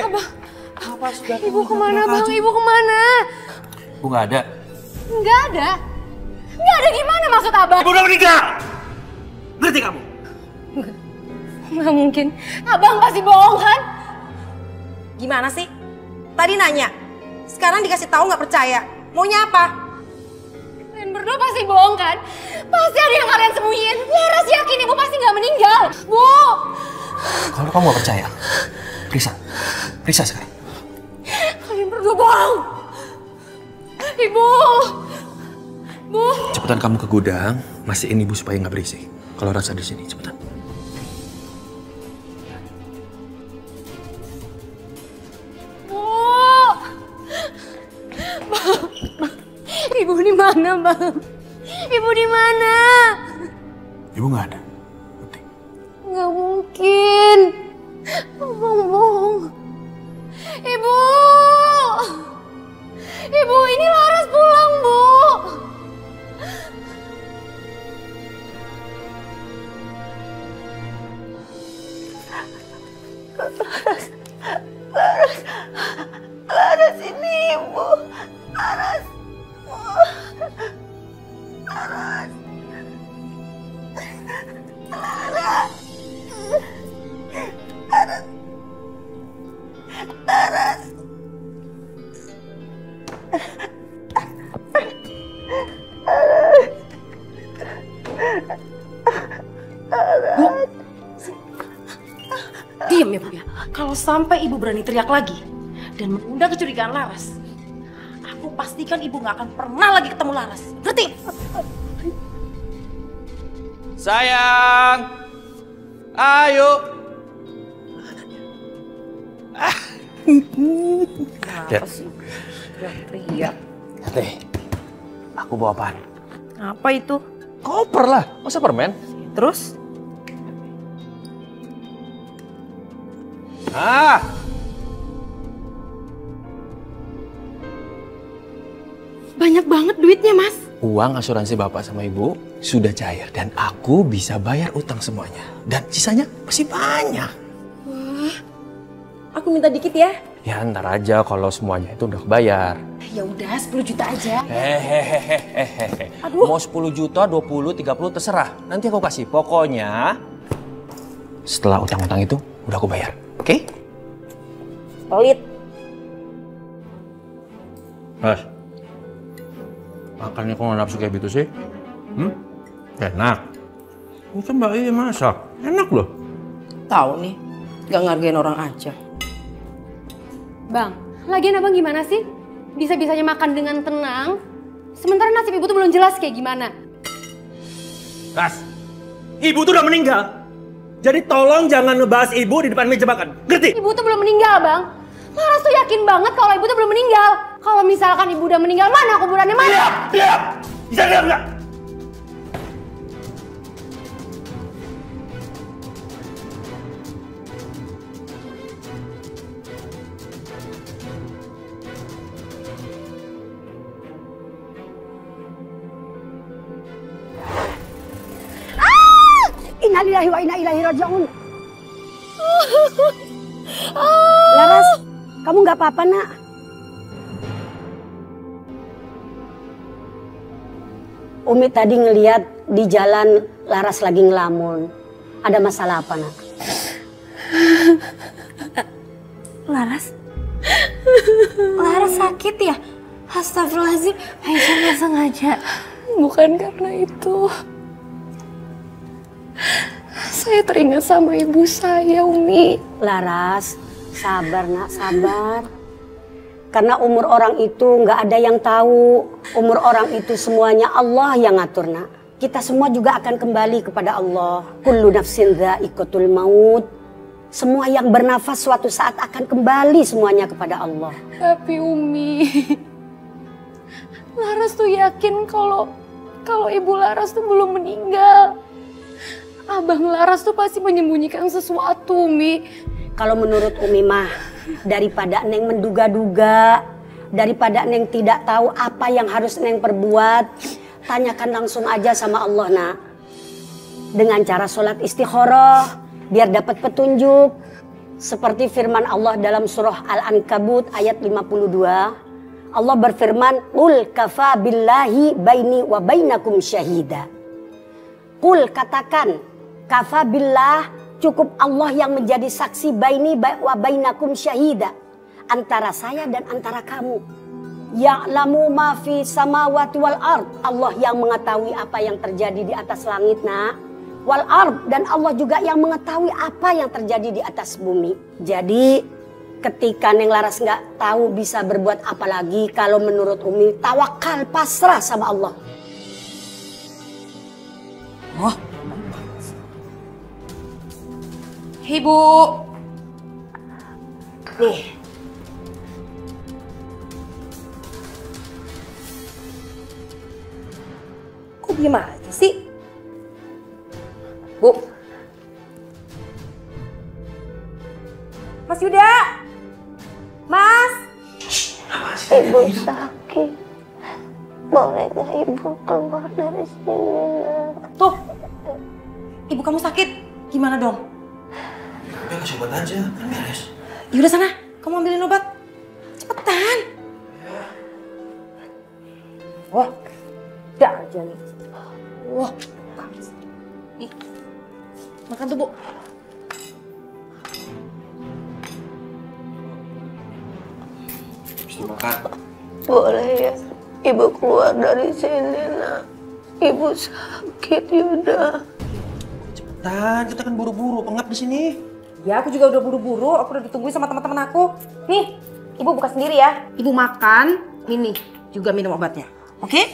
Abang, apa sudah? Ibu kemana bang? Ibu kemana? Ibu nggak ada. Nggak ada? Nggak ada gimana maksud abang? Ibu udah meninggal. Ngerti kamu? Nggak mungkin. Abang pasti bohong kan? Gimana sih? Tadi nanya, sekarang dikasih tahu nggak percaya. Maunya apa? Kalian berdua pasti bohong kan? Pasti ada yang kalian sembunyiin. Laras yakin ibu pasti nggak meninggal. Bu! Kalau kamu nggak percaya, periksa sekarang. Kalian berdua bohong. Ibu! Bu! Cepetan kamu ke gudang, mastiin ibu supaya nggak berisik. Kalau rasa di sini, cepetan. Ibu di mana, Bang? Ibu di mana? Ibu nggak ada. Ngerti? Nggak mungkin. Abang bohong. Ibu! Ibu, ini Laras pulang, Bu. Laras ini, Ibu. Laras. Laras. Laras. Laras. Laras. Bu, diam ya Bu ya. Kalau sampai Ibu berani teriak lagi dan mengundang kecurigaan Laras, aku pastikan Ibu nggak akan pernah lagi ketemu Laras. Ngerti? Sayang, ayo. Kenapa sih? Teriak. Teh, aku bawa apaan? Apa itu? Koper lah, masa permen? Terus? Ah, Banyak banget duitnya, Mas. uang asuransi bapak sama ibu sudah cair dan aku bisa bayar utang semuanya. Dan sisanya masih banyak. Wah, aku minta dikit ya. Ya ntar aja kalau semuanya itu udah kebayar. Ya udah 10 juta aja. Hehehehehehe. Aduh. Mau 10 juta, 20, 30 terserah. Nanti aku kasih. Pokoknya setelah utang-utang itu udah aku bayar. Oke? Pelit. Mas, makannya kok nggak nafsu kayak gitu sih? Enak. Ini kan Mbak Iya masak. Enak loh. Tahu nih, nggak ngargain orang aja. Bang, lagian abang gimana sih? Bisa-bisanya makan dengan tenang, sementara nasib ibu tuh belum jelas kayak gimana. Ras, ibu tuh udah meninggal. Jadi tolong jangan ngebahas ibu di depan meja makan. Ngerti? Ibu tuh belum meninggal, Bang. Laras tuh yakin banget kalau ibu tuh belum meninggal. Kalau misalkan ibu udah meninggal, mana kuburannya mana? Diam! Bisa diam nggak? Innalillahi wa inna ilaihi raji'un. Laras, kamu nggak apa-apa, Nak? Umi tadi ngeliat di jalan Laras lagi ngelamun. Ada masalah apa, Nak? Laras? Laras sakit ya? Astagfirullahaladzim, Aisyah nggak sengaja. Bukan karena itu. Saya teringat sama ibu saya, Umi. Laras, sabar, Nak, sabar. Karena umur orang itu nggak ada yang tahu. Umur orang itu semuanya Allah yang ngatur, Nak. Kita semua juga akan kembali kepada Allah. Kullu nafsin dha'iqatul maut. Semua yang bernafas suatu saat akan kembali semuanya kepada Allah. Tapi Umi, Laras tuh yakin kalau ibu Laras tuh belum meninggal. Abang Laras tuh pasti menyembunyikan sesuatu, Umi. Kalau menurut Umi mah, daripada Neng menduga-duga, daripada Neng tidak tahu apa yang harus Neng perbuat, tanyakan langsung aja sama Allah, Nak. Dengan cara sholat istikharah, biar dapat petunjuk. Seperti firman Allah dalam surah Al-Ankabut ayat 52. Allah berfirman, "Qul kafa billahi baini wa bainakum syahida." Qul, katakan, kafa billah, cukup Allah yang menjadi saksi baini wa bainakum syahida, antara saya dan antara kamu. Ya'lamu ma fi samawati wal ard, Allah yang mengetahui apa yang terjadi di atas langit, nak. Wal ard, dan Allah juga yang mengetahui apa yang terjadi di atas bumi. Jadi ketika Neng Laras nggak tahu bisa berbuat apa lagi, kalau menurut Umi tawakal, pasrah sama Allah. Oh. Ibu. Nih. Kok diem aja sih? Bu. Mas Yuda. Mas. Ibu sakit. Boleh gak ibu keluar dari sini? Tuh. Ibu kamu sakit. Gimana dong? Udah kasih obat aja, kan beres. Yaudah sana, kamu ambilin obat. Cepetan. Wah, udah aja nih. Wah, nih, makan tuh, Bu. Bisa makan. Boleh ya ibu keluar dari sini, nak. Ibu sakit, Yuda. Cepetan, kita kan buru-buru, pengap di sini. Ya, aku juga udah buru-buru. Aku udah ditungguin sama teman-teman aku. Nih, ibu buka sendiri ya. Ibu makan, ini juga minum obatnya. Oke?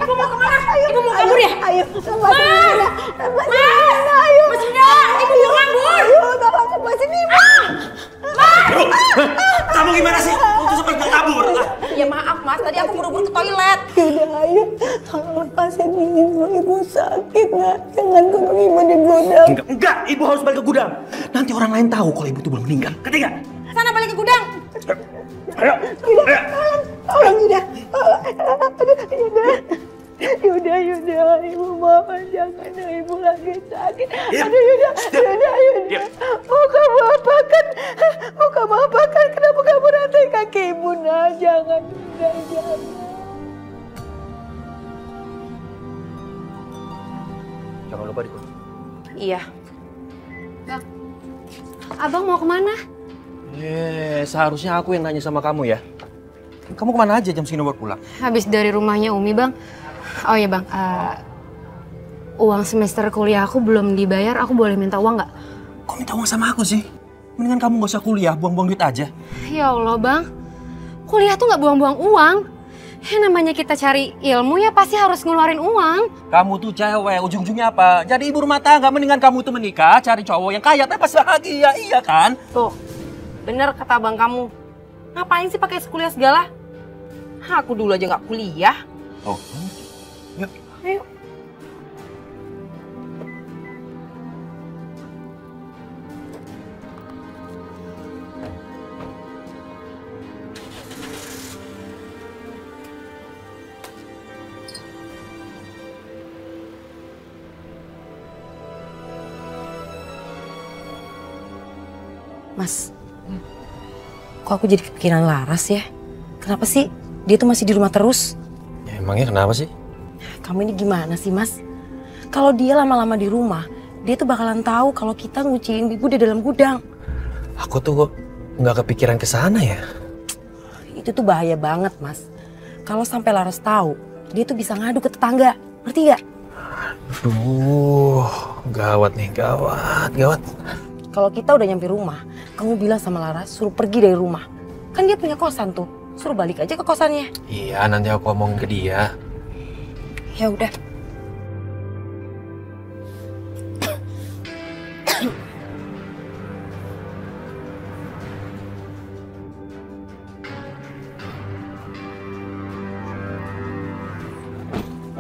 Ibu mau kemana? Ibu mau kabur ya? Ayo, lepasin Yuda. Lepasin Mas! Yuda, ayo. Mas Yuda, ibu mau kabur! Ayo, tolong lepasin ibu. Aduh, kamu gimana sih? Untuk sampai gak kabur? Ya maaf Mas, tadi aku buru-buru ke toilet. Yuda, ayo. Tolong lepasin ibu. Ibu sakit, nak. Jangan kurung ibu di gudang. Enggak, ibu harus balik ke gudang. Nanti orang lain tahu kalau ibu tuh belum meninggal. Ketiga. Sana balik ke gudang. Ayo, Yuda, ayo. tolong Yuda. Yuda, ibu mohon jangan, ibu lagi sakit. Diam. Aduh Yuda, Yuda. Diam. Mau kamu apakan? Kenapa kamu rantai kaki ibu, nak? Jangan, Yuda, jangan. Jangan lupa dikunci. Iya. Bang, abang mau kemana? Seharusnya aku yang nanya sama kamu ya. Kamu kemana aja jam segini baru pulang? Habis dari rumahnya Umi, Bang. Oh iya, Bang. Uang semester kuliah aku belum dibayar. Aku boleh minta uang nggak? Kok minta uang sama aku sih? Mendingan kamu gak usah kuliah, buang-buang duit aja. Ya Allah, Bang. Kuliah tuh nggak buang-buang uang. Namanya kita cari ilmu ya pasti harus ngeluarin uang. Kamu tuh cewek, ujung-ujungnya apa? Jadi ibu rumah tangga, mendingan kamu tuh menikah, cari cowok yang kaya, tapi pasti bahagia, iya kan? Tuh, bener kata abang kamu. Ngapain sih pakai kuliah segala? Aku dulu aja nggak kuliah. Oh, yuk. Ayo. Mas, kok aku jadi kepikiran Laras ya? Kenapa sih dia tuh masih di rumah terus? Ya, emangnya kenapa sih? Kamu ini gimana sih, Mas? Kalau dia lama-lama di rumah, dia tuh bakalan tahu kalau kita nguciin ibu di dalam gudang. Aku tuh nggak kepikiran ke sana ya. Itu tuh bahaya banget, Mas. Kalau sampai Laras tahu, dia tuh bisa ngadu ke tetangga. Ngerti nggak? Aduh, gawat nih, gawat. Kalau kita udah nyampe rumah, kamu bilang sama Laras suruh pergi dari rumah. Kan dia punya kosan tuh, suruh balik aja ke kosannya. Iya, nanti aku ngomong ke dia. Ya udah.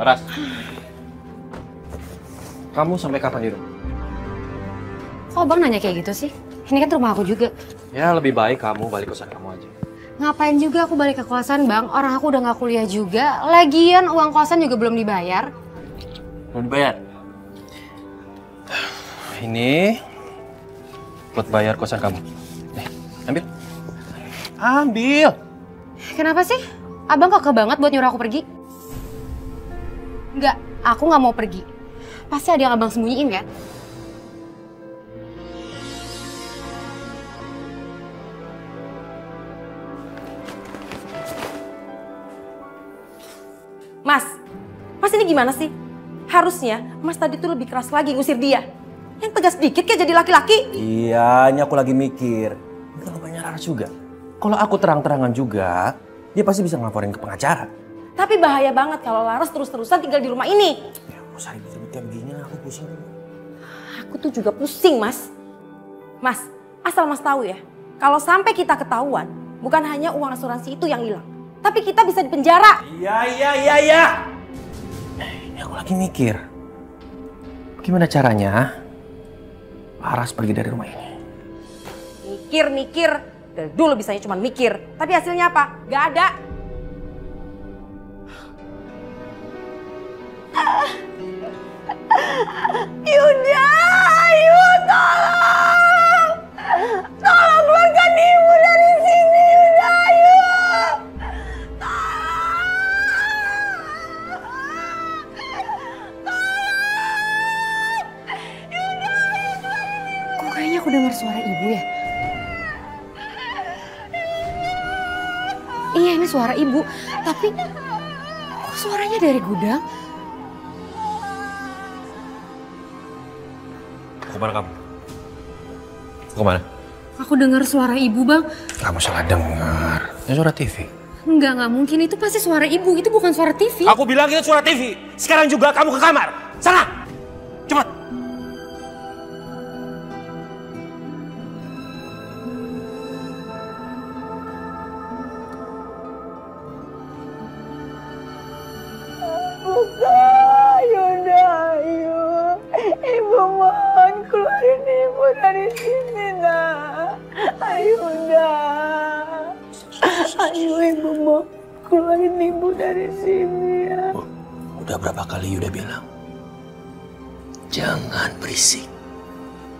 Laras, kamu sampai kapan di rumah? Kok abang nanya kayak gitu sih? Ini kan rumah aku juga. Ya lebih baik kamu balik kosan kamu aja. Ngapain juga aku balik ke kosan bang? Orang aku udah gak kuliah juga. Lagian uang kosan juga belum dibayar. Belum dibayar? Ini buat bayar kosan kamu. Nih, ambil. Ambil. Kenapa sih? Abang kekeh banget buat nyuruh aku pergi? Enggak, aku gak mau pergi. Pasti ada yang abang sembunyiin kan? Mas ini gimana sih? Harusnya Mas tadi tuh lebih keras lagi ngusir dia. Yang tegas dikit kayak jadi laki-laki. Iya, ini aku lagi mikir. Ini kan banyak Laras juga. Kalau aku terang-terangan juga, dia pasti bisa ngelaporin ke pengacara. Tapi bahaya banget kalau Laras terus-terusan tinggal di rumah ini. Ya, aku sari kayak begini, aku pusing. Aku tuh juga pusing, Mas. Mas, asal Mas tahu ya, kalau sampai kita ketahuan, bukan hanya uang asuransi itu yang hilang, tapi kita bisa dipenjara. Iya. Ini aku lagi mikir. Gimana caranya Laras pergi dari rumah ini? Mikir. Dari dulu bisanya cuma mikir. Tapi hasilnya apa? Gak ada. Yuda, ayo tolong. Tolong keluarkan ibu dari sini, Yuda, ayo. Kok kayaknya aku dengar suara ibu ya? Iya, ini suara ibu. Tapi kok suaranya dari gudang? Kemana kamu? Kemana? Aku dengar suara ibu, Bang. Kamu salah dengar. Ini suara TV. Enggak mungkin. Itu pasti suara ibu. Itu bukan suara TV. Aku bilang itu suara TV. Sekarang juga kamu ke kamar. Sana. Cepat. Buka, Yuda, ayo. Ibu mohon keluarin ibu dari sini, nak. Ayo, nak. Ayo, ibu mohon keluarin ibu dari sini, ya. Udah berapa kali Yuda bilang? Jangan berisik.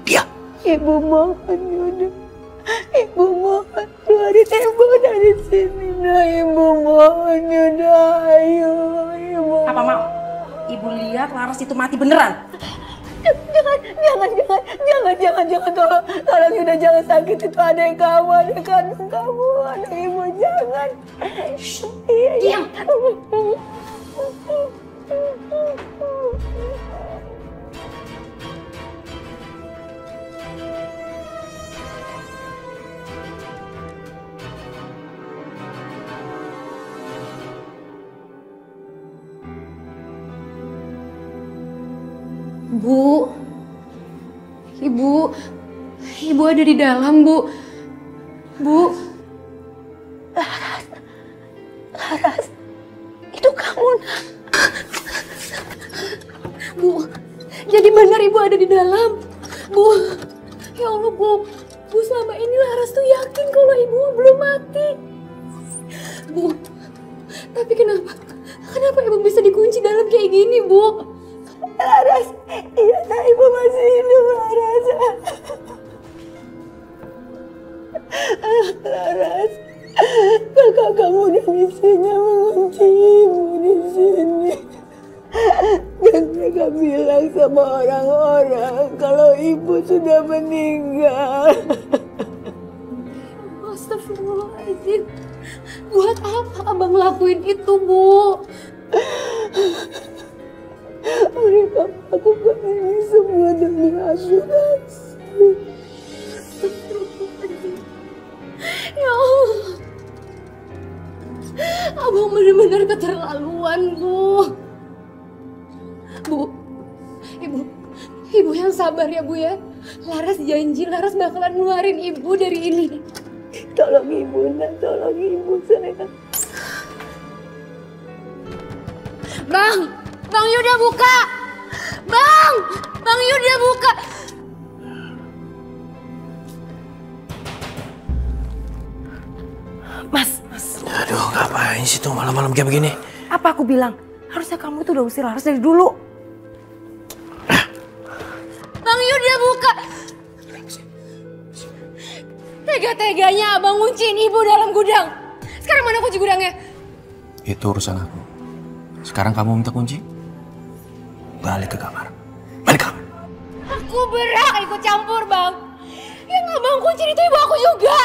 Dia. Ibu mohon, Yuda. Ibu mohon keluarin ibu dari sini, nak. Ibu mohon, Yuda, ayo. Ibu. Apa mau? Ibu lihat Laras itu mati beneran. Jangan, tolong Yuda, jangan sakit, itu adik kamu, adik kandung kamu, aduh ibu, jangan. Diam. Bu, ibu ada di dalam, Bu. Bu. Laras, itu kamu, nak. Bu, jadi benar ibu ada di dalam. Bu, ya Allah, Bu. Bu, selama ini Laras tuh yakin kalau ibu belum mati. Bu, tapi kenapa ibu bisa dikunci dalam kayak gini, Bu? Laras, iya, nak, ibu masih hidup, Laras. Laras, kakak kamu dan istrinya mengunci ibu di sini. Dan mereka bilang sama orang-orang kalau ibu sudah meninggal. Astagfirullahaladzim. Buat apa abang lakuin itu, Bu? mereka melakukan ini semua demi asuransi. Ya Allah. Abang benar-benar keterlaluan, Bu. Bu, Ibu yang sabar ya, Bu ya. Laras janji, Laras bakalan ngeluarin Ibu dari ini. Tolong Ibu, Nak. Tolong Ibu saya. Bang Yuda buka! Bang Yuda buka! Mas. Aduh, ngapain sih tuh malam-malam kayak begini? Apa aku bilang? Harusnya kamu itu udah usir Laras dari dulu. Bang Yuda buka! Tega-teganya abang ngunciin Ibu dalam gudang. Sekarang mana kunci gudangnya? Itu urusan aku. Sekarang kamu minta kunci? Balik ke kamar. Balik ke kamar. Aku berhak ikut campur, Bang. Yang abang kunciin itu Ibu aku juga.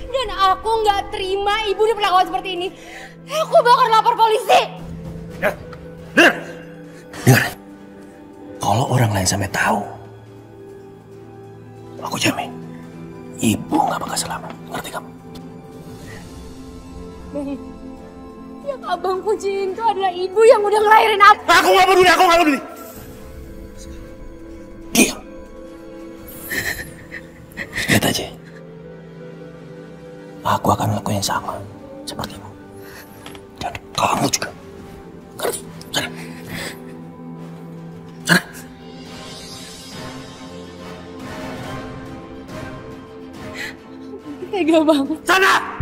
Dan aku nggak terima Ibu diperlakukan seperti ini. Aku bakal lapor polisi. Dengar. Kalau orang lain sampai tahu, aku jamin Ibu nggak bakal selamat. Ngerti kamu? Bang, yang abang kunciin itu adalah Ibu yang udah ngelahirin aku. Aku nggak peduli. Diam. Lihat aja. Aku akan melakukan yang sama sepertimu. Dan kamu juga. Ngerti? Sana. Tega banget. Sana!